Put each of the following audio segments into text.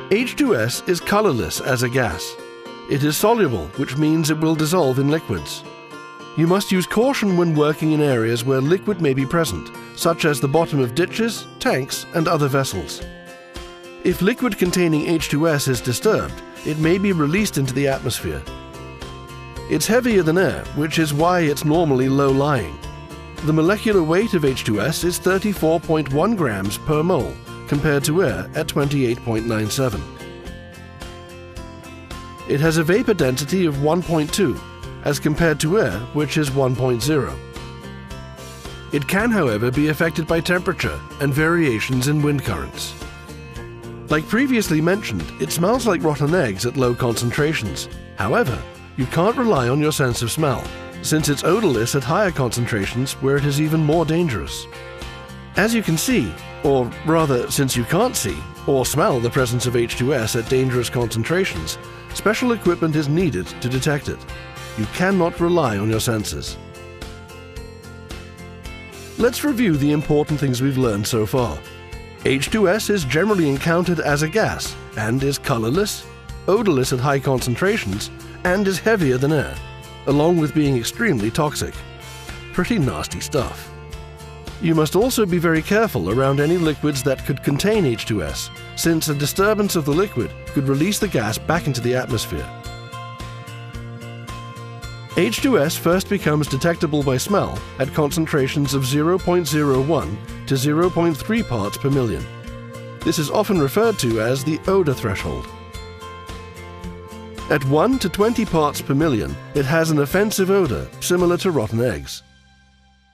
H2S is colorless as a gas. It is soluble, which means it will dissolve in liquids. You must use caution when working in areas where liquid may be present, such as the bottom of ditches, tanks, and other vessels. If liquid containing H2S is disturbed, it may be released into the atmosphere. It's heavier than air, which is why it's normally low-lying. The molecular weight of H2S is 34.1 grams per mole, compared to air at 28.97. It has a vapor density of 1.2, as compared to air, which is 1.0. It can, however, be affected by temperature and variations in wind currents. Like previously mentioned, it smells like rotten eggs at low concentrations. However, you can't rely on your sense of smell, since it's odorless at higher concentrations where it is even more dangerous. As you can see, or rather, since you can't see or smell the presence of H2S at dangerous concentrations, special equipment is needed to detect it. You cannot rely on your senses. Let's review the important things we've learned so far. H2S is generally encountered as a gas and is colorless, odorless at high concentrations, and is heavier than air, along with being extremely toxic. Pretty nasty stuff. You must also be very careful around any liquids that could contain H2S, since a disturbance of the liquid could release the gas back into the atmosphere. H2S first becomes detectable by smell at concentrations of 0.01 to 0.3 parts per million. This is often referred to as the odor threshold. At 1 to 20 parts per million, it has an offensive odor similar to rotten eggs.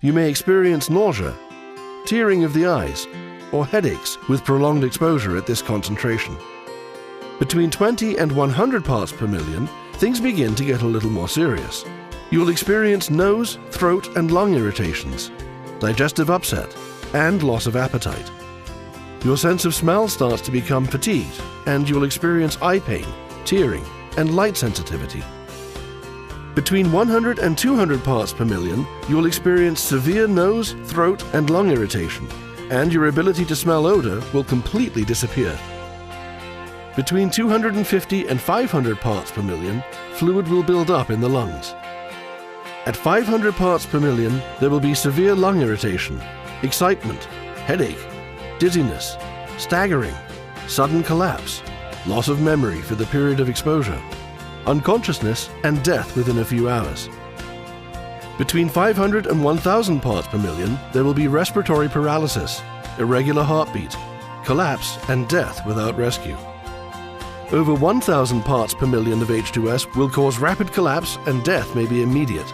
You may experience nausea, tearing of the eyes, or headaches with prolonged exposure at this concentration. Between 20 and 100 parts per million, things begin to get a little more serious. You'll experience nose, throat, and lung irritations, digestive upset, and loss of appetite. Your sense of smell starts to become fatigued, and you'll experience eye pain, tearing, and light sensitivity. Between 100 and 200 parts per million, you will experience severe nose, throat, and lung irritation, and your ability to smell odor will completely disappear. Between 250 and 500 parts per million, fluid will build up in the lungs. At 500 parts per million, there will be severe lung irritation, excitement, headache, dizziness, staggering, sudden collapse, loss of memory for the period of exposure, unconsciousness, and death within a few hours. Between 500 and 1,000 parts per million, there will be respiratory paralysis, irregular heartbeat, collapse, and death without rescue. Over 1,000 parts per million of H2S will cause rapid collapse, and death may be immediate.